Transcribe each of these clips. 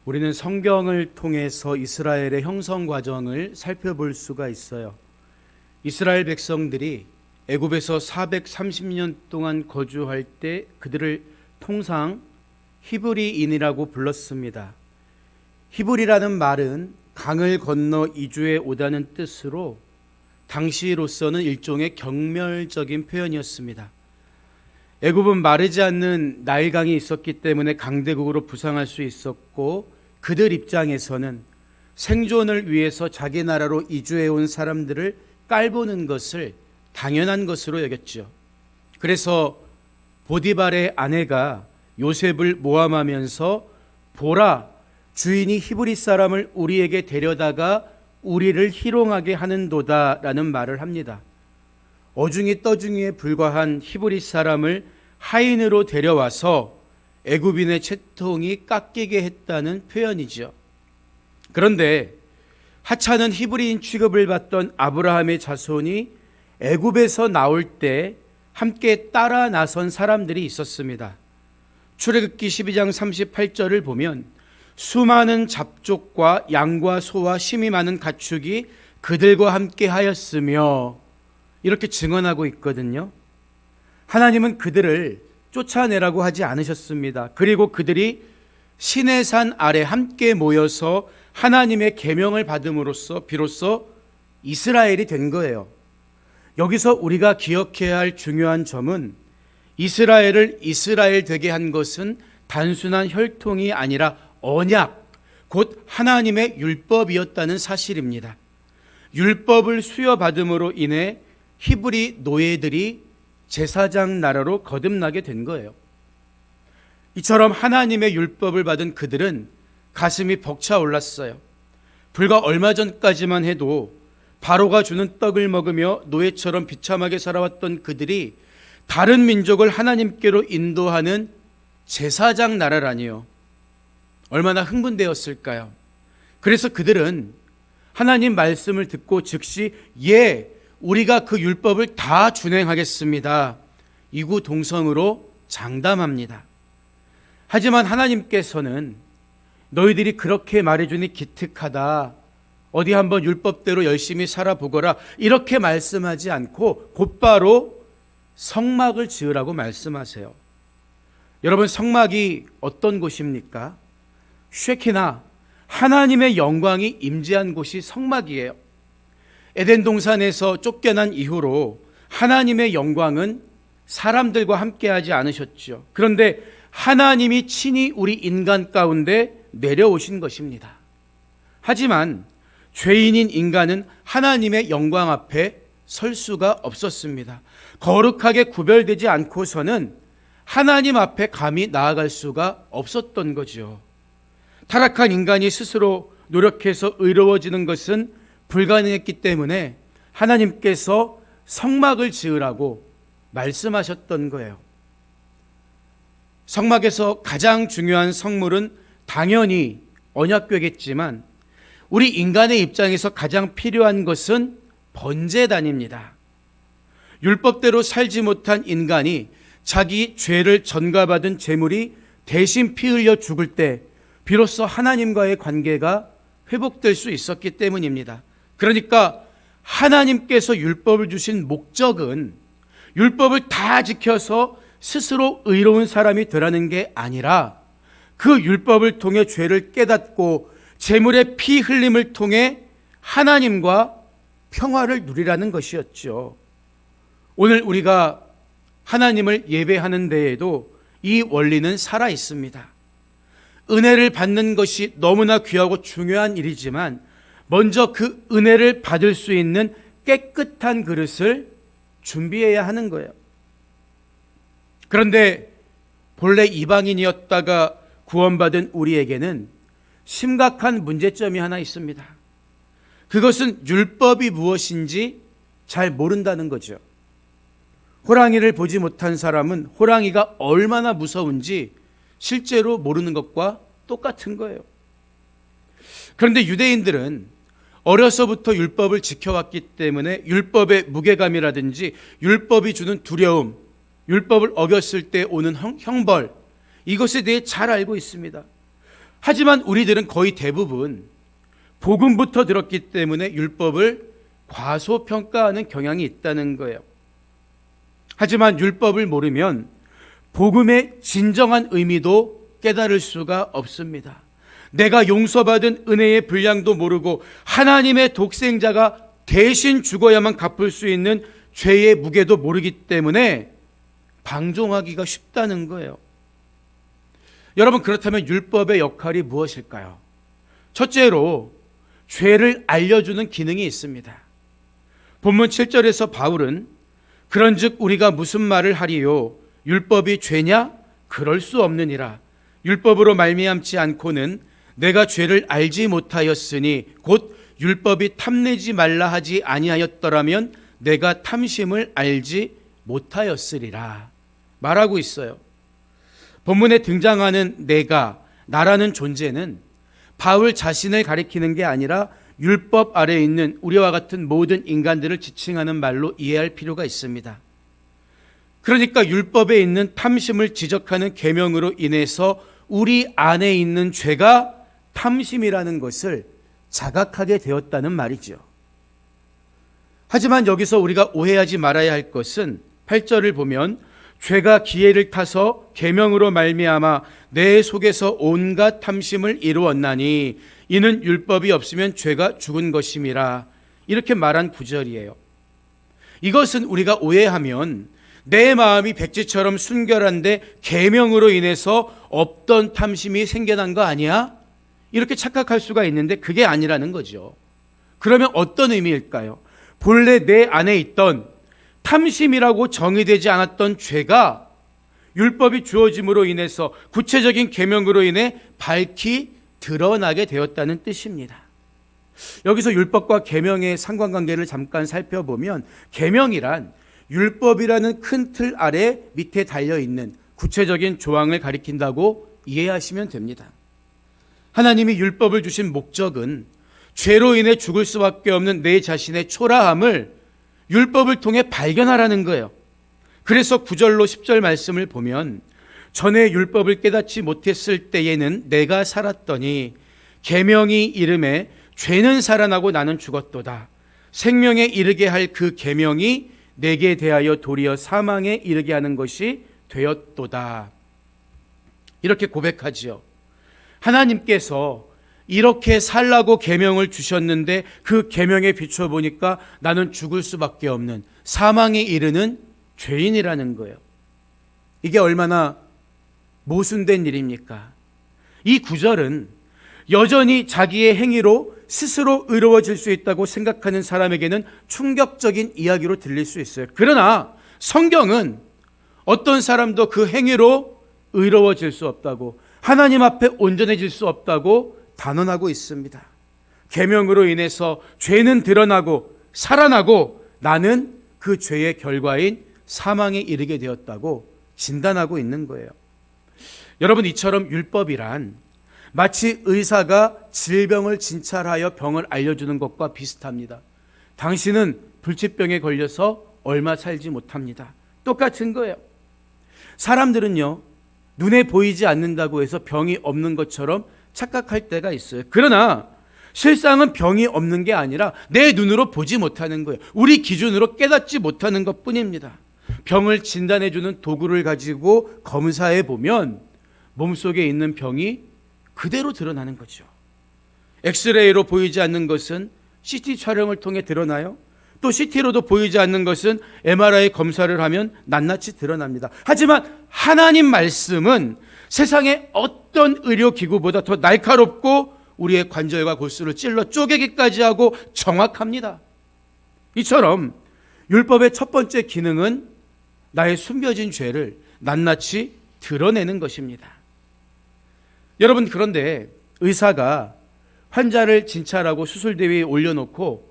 우리는 성경을 통해서 이스라엘의 형성 과정을 살펴볼 수가 있어요. 이스라엘 백성들이 애굽에서 430년 동안 거주할 때 그들을 통상 히브리인이라고 불렀습니다. 히브리라는 말은 강을 건너 이주해 오다는 뜻으로 당시로서는 일종의 경멸적인 표현이었습니다. 애굽은 마르지 않는 나일강이 있었기 때문에 강대국으로 부상할 수 있었고, 그들 입장에서는 생존을 위해서 자기 나라로 이주해 온 사람들을 깔보는 것을 당연한 것으로 여겼죠. 그래서 보디발의 아내가 요셉을 모함하면서 보라, 주인이 히브리 사람을 우리에게 데려다가 우리를 희롱하게 하는도다 라는 말을 합니다. 어중이 떠중이에 불과한 히브리 사람을 하인으로 데려와서 애굽인의 채통이 깎이게 했다는 표현이죠. 그런데 하찮은 히브리인 취급을 받던 아브라함의 자손이 애굽에서 나올 때 함께 따라 나선 사람들이 있었습니다. 출애굽기 12장 38절을 보면 수많은 잡족과 양과 소와 심이 많은 가축이 그들과 함께 하였으며 이렇게 증언하고 있거든요. 하나님은 그들을 쫓아내라고 하지 않으셨습니다. 그리고 그들이 시내산 아래 함께 모여서 하나님의 계명을 받음으로써 비로소 이스라엘이 된 거예요. 여기서 우리가 기억해야 할 중요한 점은 이스라엘을 이스라엘 되게 한 것은 단순한 혈통이 아니라 언약, 곧 하나님의 율법이었다는 사실입니다. 율법을 수여받음으로 인해 히브리 노예들이 제사장 나라로 거듭나게 된 거예요. 이처럼 하나님의 율법을 받은 그들은 가슴이 벅차올랐어요. 불과 얼마 전까지만 해도 바로가 주는 떡을 먹으며 노예처럼 비참하게 살아왔던 그들이 다른 민족을 하나님께로 인도하는 제사장 나라라니요. 얼마나 흥분되었을까요? 그래서 그들은 하나님 말씀을 듣고 즉시 우리가 그 율법을 다 준행하겠습니다. 이구동성으로 장담합니다. 하지만 하나님께서는 너희들이 그렇게 말해주니 기특하다, 어디 한번 율법대로 열심히 살아보거라, 이렇게 말씀하지 않고 곧바로 성막을 지으라고 말씀하세요. 여러분, 성막이 어떤 곳입니까? 쉐키나, 하나님의 영광이 임재한 곳이 성막이에요. 에덴 동산에서 쫓겨난 이후로 하나님의 영광은 사람들과 함께하지 않으셨죠. 그런데 하나님이 친히 우리 인간 가운데 내려오신 것입니다. 하지만 죄인인 인간은 하나님의 영광 앞에 설 수가 없었습니다. 거룩하게 구별되지 않고서는 하나님 앞에 감히 나아갈 수가 없었던 거죠. 타락한 인간이 스스로 노력해서 의로워지는 것은 불가능했기 때문에 하나님께서 성막을 지으라고 말씀하셨던 거예요. 성막에서 가장 중요한 성물은 당연히 언약궤겠지만 우리 인간의 입장에서 가장 필요한 것은 번제단입니다. 율법대로 살지 못한 인간이 자기 죄를 전가받은 제물이 대신 피 흘려 죽을 때 비로소 하나님과의 관계가 회복될 수 있었기 때문입니다. 그러니까 하나님께서 율법을 주신 목적은 율법을 다 지켜서 스스로 의로운 사람이 되라는 게 아니라 그 율법을 통해 죄를 깨닫고 제물의 피 흘림을 통해 하나님과 평화를 누리라는 것이었죠. 오늘 우리가 하나님을 예배하는 데에도 이 원리는 살아 있습니다. 은혜를 받는 것이 너무나 귀하고 중요한 일이지만 먼저 그 은혜를 받을 수 있는 깨끗한 그릇을 준비해야 하는 거예요. 그런데 본래 이방인이었다가 구원받은 우리에게는 심각한 문제점이 하나 있습니다. 그것은 율법이 무엇인지 잘 모른다는 거죠. 호랑이를 보지 못한 사람은 호랑이가 얼마나 무서운지 실제로 모르는 것과 똑같은 거예요. 그런데 유대인들은 어려서부터 율법을 지켜왔기 때문에 율법의 무게감이라든지 율법이 주는 두려움, 율법을 어겼을 때 오는 형벌, 이것에 대해 잘 알고 있습니다. 하지만 우리들은 거의 대부분 복음부터 들었기 때문에 율법을 과소평가하는 경향이 있다는 거예요. 하지만 율법을 모르면 복음의 진정한 의미도 깨달을 수가 없습니다. 내가 용서받은 은혜의 분량도 모르고 하나님의 독생자가 대신 죽어야만 갚을 수 있는 죄의 무게도 모르기 때문에 방종하기가 쉽다는 거예요. 여러분, 그렇다면 율법의 역할이 무엇일까요? 첫째로 죄를 알려주는 기능이 있습니다. 본문 7절에서 바울은 그런즉 우리가 무슨 말을 하리요? 율법이 죄냐? 그럴 수 없느니라. 율법으로 말미암지 않고는 내가 죄를 알지 못하였으니 곧 율법이 탐내지 말라 하지 아니하였더라면 내가 탐심을 알지 못하였으리라 말하고 있어요. 본문에 등장하는 내가, 나라는 존재는 바울 자신을 가리키는 게 아니라 율법 아래에 있는 우리와 같은 모든 인간들을 지칭하는 말로 이해할 필요가 있습니다. 그러니까 율법에 있는 탐심을 지적하는 계명으로 인해서 우리 안에 있는 죄가 탐심이라는 것을 자각하게 되었다는 말이죠. 하지만 여기서 우리가 오해하지 말아야 할 것은 8절을 보면 죄가 기회를 타서 계명으로 말미암아 내 속에서 온갖 탐심을 이루었나니 이는 율법이 없으면 죄가 죽은 것임이라 이렇게 말한 구절이에요. 이것은 우리가 오해하면 내 마음이 백지처럼 순결한데 계명으로 인해서 없던 탐심이 생겨난 거 아니야? 이렇게 착각할 수가 있는데 그게 아니라는 거죠. 그러면 어떤 의미일까요? 본래 내 안에 있던 탐심이라고 정의되지 않았던 죄가 율법이 주어짐으로 인해서 구체적인 계명으로 인해 밝히 드러나게 되었다는 뜻입니다. 여기서 율법과 계명의 상관관계를 잠깐 살펴보면 계명이란 율법이라는 큰 틀 아래 밑에 달려있는 구체적인 조항을 가리킨다고 이해하시면 됩니다. 하나님이 율법을 주신 목적은 죄로 인해 죽을 수밖에 없는 내 자신의 초라함을 율법을 통해 발견하라는 거예요. 그래서 9절로 10절 말씀을 보면 전에 율법을 깨닫지 못했을 때에는 내가 살았더니 계명이 이름에 죄는 살아나고 나는 죽었도다. 생명에 이르게 할 그 계명이 내게 대하여 도리어 사망에 이르게 하는 것이 되었도다. 이렇게 고백하지요. 하나님께서 이렇게 살라고 계명을 주셨는데 그 계명에 비춰보니까 나는 죽을 수밖에 없는 사망에 이르는 죄인이라는 거예요. 이게 얼마나 모순된 일입니까? 이 구절은 여전히 자기의 행위로 스스로 의로워질 수 있다고 생각하는 사람에게는 충격적인 이야기로 들릴 수 있어요. 그러나 성경은 어떤 사람도 그 행위로 의로워질 수 없다고, 하나님 앞에 온전해질 수 없다고 단언하고 있습니다. 계명으로 인해서 죄는 드러나고 살아나고 나는 그 죄의 결과인 사망에 이르게 되었다고 진단하고 있는 거예요. 여러분, 이처럼 율법이란 마치 의사가 질병을 진찰하여 병을 알려주는 것과 비슷합니다. 당신은 불치병에 걸려서 얼마 살지 못합니다. 똑같은 거예요. 사람들은요, 눈에 보이지 않는다고 해서 병이 없는 것처럼 착각할 때가 있어요. 그러나 실상은 병이 없는 게 아니라 내 눈으로 보지 못하는 거예요. 우리 기준으로 깨닫지 못하는 것뿐입니다. 병을 진단해주는 도구를 가지고 검사해 보면 몸속에 있는 병이 그대로 드러나는 거죠. 엑스레이로 보이지 않는 것은 CT 촬영을 통해 드러나요. 또 CT로도 보이지 않는 것은 MRI 검사를 하면 낱낱이 드러납니다. 하지만 하나님 말씀은 세상의 어떤 의료기구보다 더 날카롭고 우리의 관절과 골수를 찔러 쪼개기까지 하고 정확합니다. 이처럼 율법의 첫 번째 기능은 나의 숨겨진 죄를 낱낱이 드러내는 것입니다. 여러분, 그런데 의사가 환자를 진찰하고 수술대 위에 올려놓고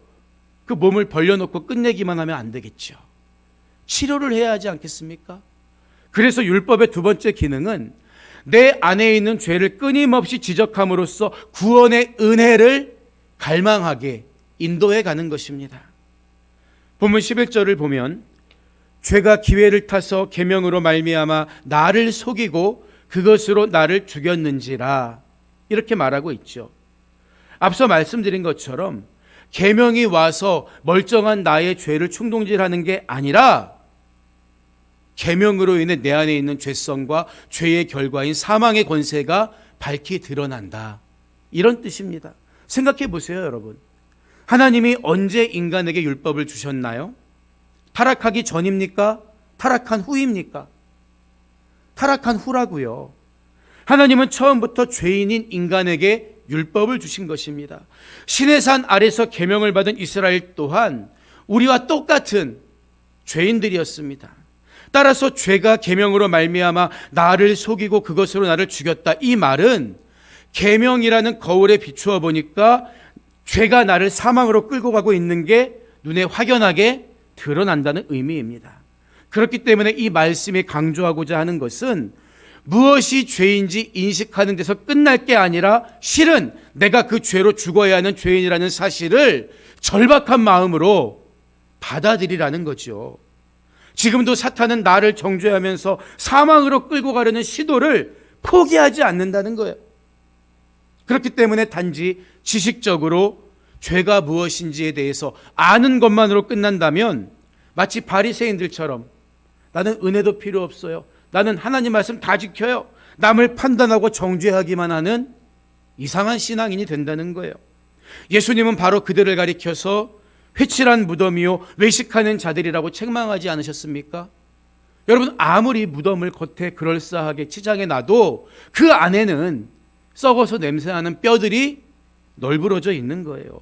그 몸을 벌려놓고 끝내기만 하면 안 되겠죠. 치료를 해야 하지 않겠습니까? 그래서 율법의 두 번째 기능은 내 안에 있는 죄를 끊임없이 지적함으로써 구원의 은혜를 갈망하게 인도해 가는 것입니다. 본문 11절을 보면 죄가 기회를 타서 계명으로 말미암아 나를 속이고 그것으로 나를 죽였는지라 이렇게 말하고 있죠. 앞서 말씀드린 것처럼 계명이 와서 멀쩡한 나의 죄를 충동질하는 게 아니라 계명으로 인해 내 안에 있는 죄성과 죄의 결과인 사망의 권세가 밝히 드러난다. 이런 뜻입니다. 생각해 보세요, 여러분. 하나님이 언제 인간에게 율법을 주셨나요? 타락하기 전입니까? 타락한 후입니까? 타락한 후라고요. 하나님은 처음부터 죄인인 인간에게 율법을 주신 것입니다. 시내산 아래서 계명을 받은 이스라엘 또한 우리와 똑같은 죄인들이었습니다. 따라서 죄가 계명으로 말미암아 나를 속이고 그것으로 나를 죽였다. 이 말은 계명이라는 거울에 비추어 보니까 죄가 나를 사망으로 끌고 가고 있는 게 눈에 확연하게 드러난다는 의미입니다. 그렇기 때문에 이 말씀이 강조하고자 하는 것은 무엇이 죄인지 인식하는 데서 끝날 게 아니라 실은 내가 그 죄로 죽어야 하는 죄인이라는 사실을 절박한 마음으로 받아들이라는 거죠. 지금도 사탄은 나를 정죄하면서 사망으로 끌고 가려는 시도를 포기하지 않는다는 거예요. 그렇기 때문에 단지 지식적으로 죄가 무엇인지에 대해서 아는 것만으로 끝난다면 마치 바리새인들처럼 나는 은혜도 필요 없어요. 나는 하나님 말씀 다 지켜요. 남을 판단하고 정죄하기만 하는 이상한 신앙인이 된다는 거예요. 예수님은 바로 그들을 가리켜서 회칠한 무덤이요 외식하는 자들이라고 책망하지 않으셨습니까? 여러분, 아무리 무덤을 겉에 그럴싸하게 치장해 놔도 그 안에는 썩어서 냄새나는 뼈들이 널브러져 있는 거예요.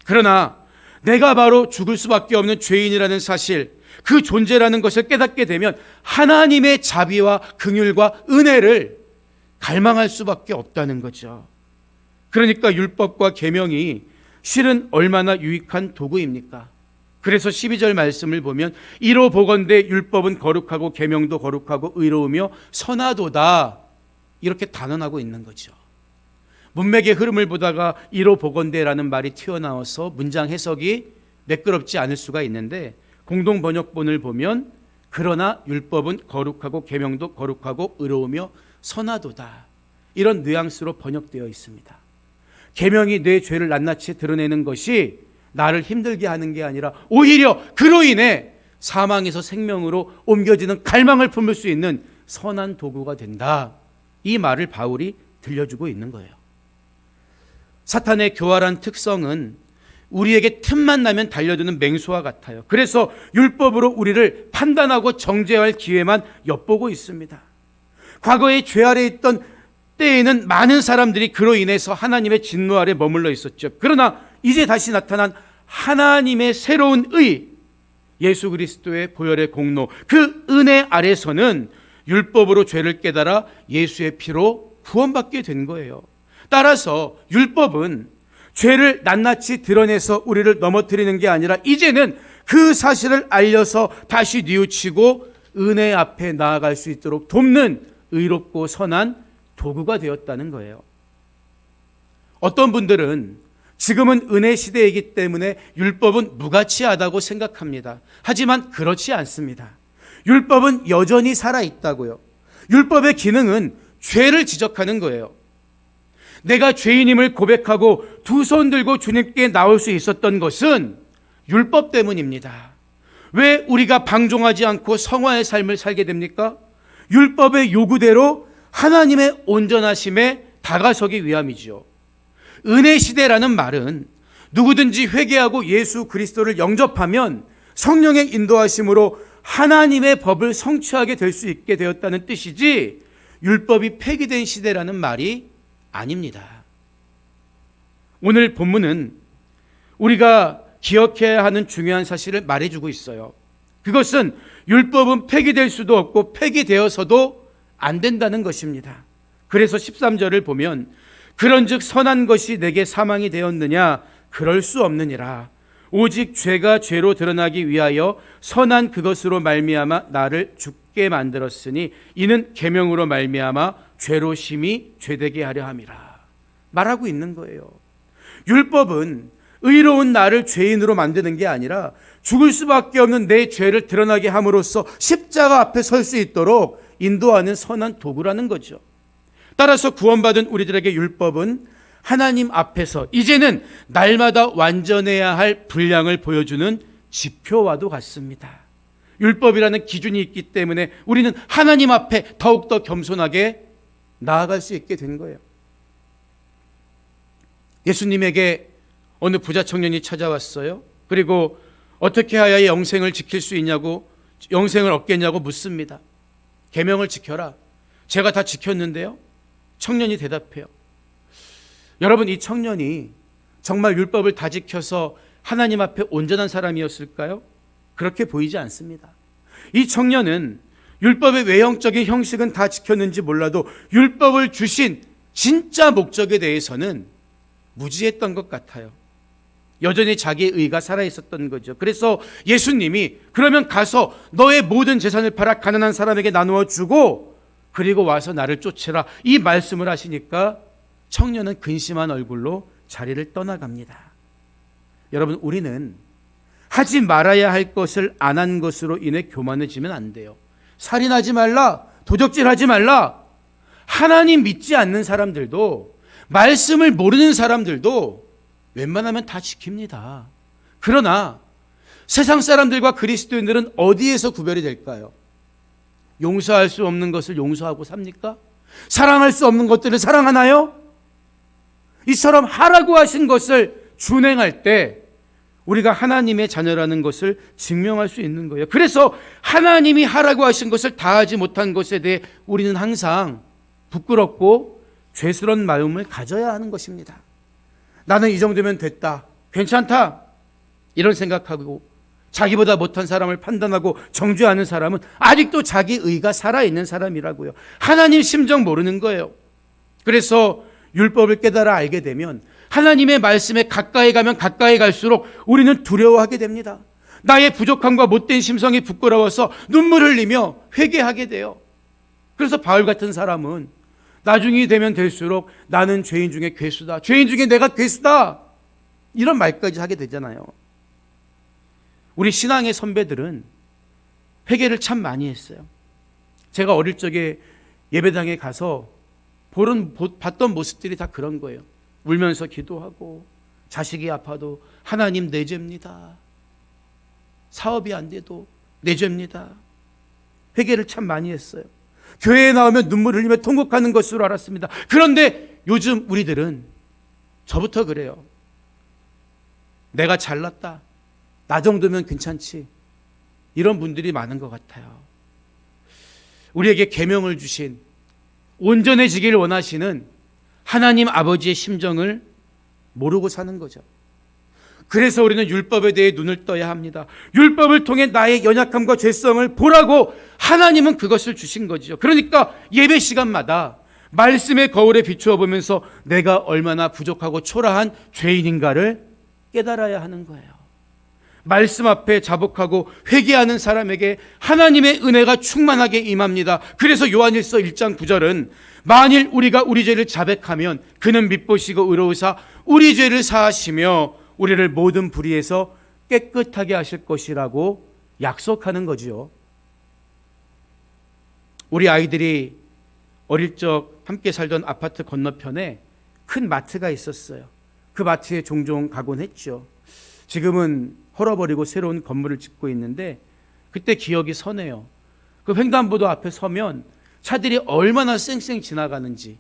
그러나 내가 바로 죽을 수밖에 없는 죄인이라는 사실, 그 존재라는 것을 깨닫게 되면 하나님의 자비와 긍휼과 은혜를 갈망할 수밖에 없다는 거죠. 그러니까 율법과 계명이 실은 얼마나 유익한 도구입니까? 그래서 12절 말씀을 보면 이로 보건대 율법은 거룩하고 계명도 거룩하고 의로우며 선하도다 이렇게 단언하고 있는 거죠. 문맥의 흐름을 보다가 이로 보건대라는 말이 튀어나와서 문장 해석이 매끄럽지 않을 수가 있는데 공동 번역본을 보면 그러나 율법은 거룩하고 계명도 거룩하고 의로우며 선하도다 이런 뉘앙스로 번역되어 있습니다. 계명이 내 죄를 낱낱이 드러내는 것이 나를 힘들게 하는 게 아니라 오히려 그로 인해 사망에서 생명으로 옮겨지는 갈망을 품을 수 있는 선한 도구가 된다. 이 말을 바울이 들려주고 있는 거예요. 사탄의 교활한 특성은 우리에게 틈만 나면 달려드는 맹수와 같아요. 그래서 율법으로 우리를 판단하고 정죄할 기회만 엿보고 있습니다. 과거에 죄 아래 있던 때에는 많은 사람들이 그로 인해서 하나님의 진노 아래 머물러 있었죠. 그러나 이제 다시 나타난 하나님의 새로운 의, 예수 그리스도의 보혈의 공로, 그 은혜 아래서는 율법으로 죄를 깨달아 예수의 피로 구원받게 된 거예요. 따라서 율법은 죄를 낱낱이 드러내서 우리를 넘어뜨리는 게 아니라 이제는 그 사실을 알려서 다시 뉘우치고 은혜 앞에 나아갈 수 있도록 돕는 의롭고 선한 도구가 되었다는 거예요. 어떤 분들은 지금은 은혜 시대이기 때문에 율법은 무가치하다고 생각합니다. 하지만 그렇지 않습니다. 율법은 여전히 살아있다고요. 율법의 기능은 죄를 지적하는 거예요. 내가 죄인임을 고백하고 두 손 들고 주님께 나올 수 있었던 것은 율법 때문입니다. 왜 우리가 방종하지 않고 성화의 삶을 살게 됩니까? 율법의 요구대로 하나님의 온전하심에 다가서기 위함이지요. 은혜 시대라는 말은 누구든지 회개하고 예수 그리스도를 영접하면 성령의 인도하심으로 하나님의 법을 성취하게 될 수 있게 되었다는 뜻이지 율법이 폐기된 시대라는 말이 아닙니다. 오늘 본문은 우리가 기억해야 하는 중요한 사실을 말해주고 있어요. 그것은 율법은 폐기될 수도 없고 폐기되어서도 안 된다는 것입니다. 그래서 13절을 보면 그런즉 선한 것이 내게 사망이 되었느냐? 그럴 수 없느니라. 오직 죄가 죄로 드러나기 위하여 선한 그것으로 말미암아 나를 죽게 만들었으니 이는 계명으로 말미암아 죄로 심히 죄되게 하려 함이라 말하고 있는 거예요. 율법은 의로운 나를 죄인으로 만드는 게 아니라 죽을 수밖에 없는 내 죄를 드러나게 함으로써 십자가 앞에 설 수 있도록 인도하는 선한 도구라는 거죠. 따라서 구원받은 우리들에게 율법은 하나님 앞에서 이제는 날마다 완전해야 할 분량을 보여주는 지표와도 같습니다. 율법이라는 기준이 있기 때문에 우리는 하나님 앞에 더욱더 겸손하게 나아갈 수 있게 된 거예요. 예수님에게 어느 부자 청년이 찾아왔어요. 그리고 어떻게 하여야 영생을 지킬 수 있냐고, 영생을 얻겠냐고 묻습니다. 계명을 지켜라. 제가 다 지켰는데요. 청년이 대답해요. 여러분, 이 청년이 정말 율법을 다 지켜서 하나님 앞에 온전한 사람이었을까요? 그렇게 보이지 않습니다. 이 청년은 율법의 외형적인 형식은 다 지켰는지 몰라도 율법을 주신 진짜 목적에 대해서는 무지했던 것 같아요. 여전히 자기의 의가 살아있었던 거죠. 그래서 예수님이 그러면 가서 너의 모든 재산을 팔아 가난한 사람에게 나누어 주고 그리고 와서 나를 쫓으라, 이 말씀을 하시니까 청년은 근심한 얼굴로 자리를 떠나갑니다. 여러분, 우리는 하지 말아야 할 것을 안 한 것으로 인해 교만해지면 안 돼요. 살인하지 말라, 도적질하지 말라. 하나님 믿지 않는 사람들도, 말씀을 모르는 사람들도 웬만하면 다 지킵니다. 그러나 세상 사람들과 그리스도인들은 어디에서 구별이 될까요? 용서할 수 없는 것을 용서하고 삽니까? 사랑할 수 없는 것들을 사랑하나요? 이처럼 하라고 하신 것을 준행할 때 우리가 하나님의 자녀라는 것을 증명할 수 있는 거예요. 그래서 하나님이 하라고 하신 것을 다 하지 못한 것에 대해 우리는 항상 부끄럽고 죄스러운 마음을 가져야 하는 것입니다. 나는 이 정도면 됐다, 괜찮다, 이런 생각하고 자기보다 못한 사람을 판단하고 정죄하는 사람은 아직도 자기 의가 살아있는 사람이라고요. 하나님 심정 모르는 거예요. 그래서 율법을 깨달아 알게 되면 하나님의 말씀에 가까이 가면 가까이 갈수록 우리는 두려워하게 됩니다. 나의 부족함과 못된 심성이 부끄러워서 눈물 흘리며 회개하게 돼요. 그래서 바울 같은 사람은 나중이 되면 될수록 나는 죄인 중에 괴수다, 죄인 중에 내가 괴수다, 이런 말까지 하게 되잖아요. 우리 신앙의 선배들은 회개를 참 많이 했어요. 제가 어릴 적에 예배당에 가서 봤던 모습들이 다 그런 거예요. 울면서 기도하고, 자식이 아파도 하나님 내 죄입니다, 사업이 안 돼도 내 죄입니다. 회개를 참 많이 했어요. 교회에 나오면 눈물 흘리며 통곡하는 것으로 알았습니다. 그런데 요즘 우리들은, 저부터 그래요, 내가 잘났다, 나 정도면 괜찮지, 이런 분들이 많은 것 같아요. 우리에게 계명을 주신, 온전해지기를 원하시는 하나님 아버지의 심정을 모르고 사는 거죠. 그래서 우리는 율법에 대해 눈을 떠야 합니다. 율법을 통해 나의 연약함과 죄성을 보라고 하나님은 그것을 주신 거죠. 그러니까 예배 시간마다 말씀의 거울에 비추어 보면서 내가 얼마나 부족하고 초라한 죄인인가를 깨달아야 하는 거예요. 말씀 앞에 자복하고 회개하는 사람에게 하나님의 은혜가 충만하게 임합니다. 그래서 요한일서 1장 9절은 만일 우리가 우리 죄를 자백하면 그는 밉보시고 의로우사 우리 죄를 사하시며 우리를 모든 불의에서 깨끗하게 하실 것이라고 약속하는 거지요. 우리 아이들이 어릴 적 함께 살던 아파트 건너편에 큰 마트가 있었어요. 그 마트에 종종 가곤 했죠. 지금은 헐어버리고 새로운 건물을 짓고 있는데 그때 기억이 서네요. 그 횡단보도 앞에 서면 차들이 얼마나 쌩쌩 지나가는지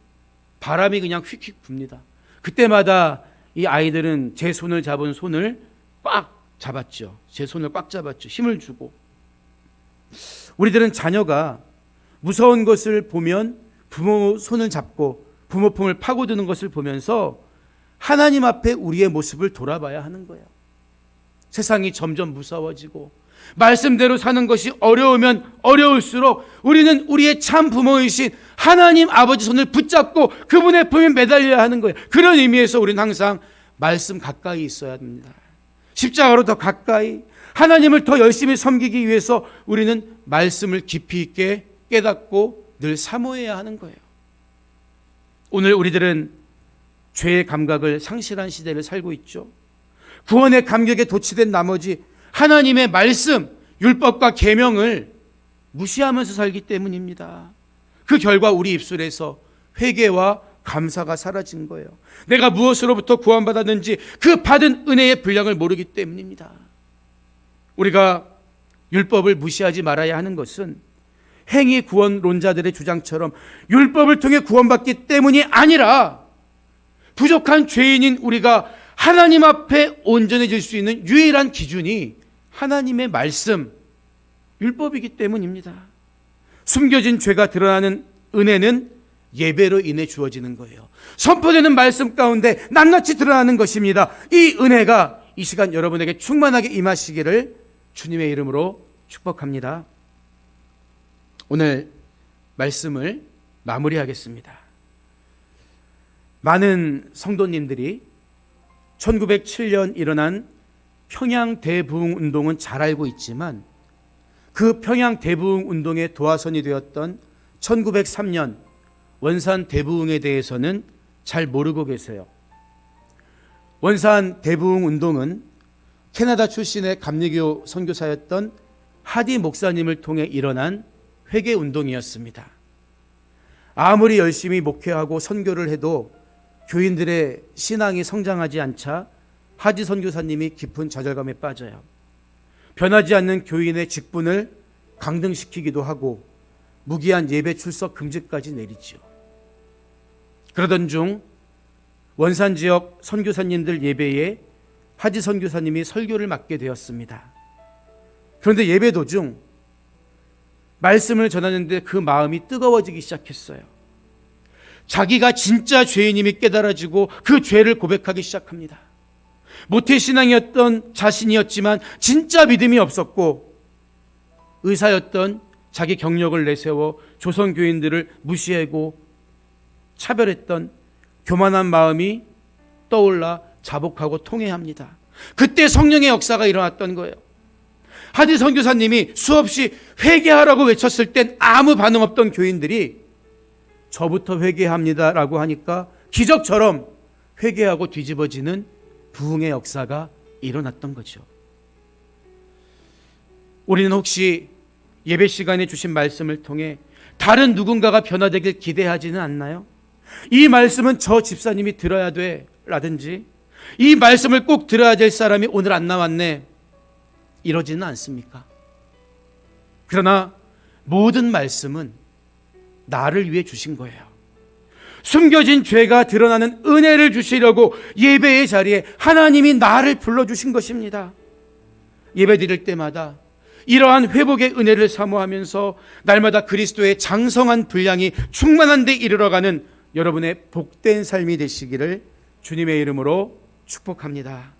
바람이 그냥 휙휙 붑니다. 그때마다 이 아이들은 제 손을 잡은 손을 꽉 잡았죠. 제 손을 꽉 잡았죠. 힘을 주고. 우리들은 자녀가 무서운 것을 보면 부모 손을 잡고 부모 품을 파고드는 것을 보면서 하나님 앞에 우리의 모습을 돌아봐야 하는 거예요. 세상이 점점 무서워지고 말씀대로 사는 것이 어려우면 어려울수록 우리는 우리의 참 부모이신 하나님 아버지 손을 붙잡고 그분의 품에 매달려야 하는 거예요. 그런 의미에서 우리는 항상 말씀 가까이 있어야 합니다. 십자가로 더 가까이 하나님을 더 열심히 섬기기 위해서 우리는 말씀을 깊이 있게 깨닫고 늘 사모해야 하는 거예요. 오늘 우리들은 죄의 감각을 상실한 시대를 살고 있죠. 구원의 감격에 도취된 나머지 하나님의 말씀, 율법과 계명을 무시하면서 살기 때문입니다. 그 결과 우리 입술에서 회개와 감사가 사라진 거예요. 내가 무엇으로부터 구원받았는지 그 받은 은혜의 분량을 모르기 때문입니다. 우리가 율법을 무시하지 말아야 하는 것은 행위 구원론자들의 주장처럼 율법을 통해 구원받기 때문이 아니라 부족한 죄인인 우리가 하나님 앞에 온전해질 수 있는 유일한 기준이 하나님의 말씀, 율법이기 때문입니다. 숨겨진 죄가 드러나는 은혜는 예배로 인해 주어지는 거예요. 선포되는 말씀 가운데 낱낱이 드러나는 것입니다. 이 은혜가 이 시간 여러분에게 충만하게 임하시기를 주님의 이름으로 축복합니다. 오늘 말씀을 마무리하겠습니다. 많은 성도님들이 1907년 일어난 평양 대부흥운동은 잘 알고 있지만 그 평양 대부흥운동의 도화선이 되었던 1903년 원산 대부흥에 대해서는 잘 모르고 계세요. 원산 대부흥운동은 캐나다 출신의 감리교 선교사였던 하디 목사님을 통해 일어난 회개운동이었습니다. 아무리 열심히 목회하고 선교를 해도 교인들의 신앙이 성장하지 않자 하디 선교사님이 깊은 좌절감에 빠져요. 변하지 않는 교인의 직분을 강등시키기도 하고 무기한 예배 출석 금지까지 내리지요. 그러던 중 원산 지역 선교사님들 예배에 하디 선교사님이 설교를 맡게 되었습니다. 그런데 예배 도중 말씀을 전하는데 그 마음이 뜨거워지기 시작했어요. 자기가 진짜 죄인임이 깨달아지고 그 죄를 고백하기 시작합니다. 모태신앙이었던 자신이었지만 진짜 믿음이 없었고 의사였던 자기 경력을 내세워 조선교인들을 무시하고 차별했던 교만한 마음이 떠올라 자복하고 통회합니다. 그때 성령의 역사가 일어났던 거예요. 하디 선교사님이 수없이 회개하라고 외쳤을 땐 아무 반응 없던 교인들이 저부터 회개합니다라고 하니까 기적처럼 회개하고 뒤집어지는 부흥의 역사가 일어났던 거죠. 우리는 혹시 예배 시간에 주신 말씀을 통해 다른 누군가가 변화되길 기대하지는 않나요? 이 말씀은 저 집사님이 들어야 돼 라든지 이 말씀을 꼭 들어야 될 사람이 오늘 안 나왔네 이러지는 않습니까? 그러나 모든 말씀은 나를 위해 주신 거예요. 숨겨진 죄가 드러나는 은혜를 주시려고 예배의 자리에 하나님이 나를 불러주신 것입니다. 예배 드릴 때마다 이러한 회복의 은혜를 사모하면서 날마다 그리스도의 장성한 분량이 충만한 데 이르러가는 여러분의 복된 삶이 되시기를 주님의 이름으로 축복합니다.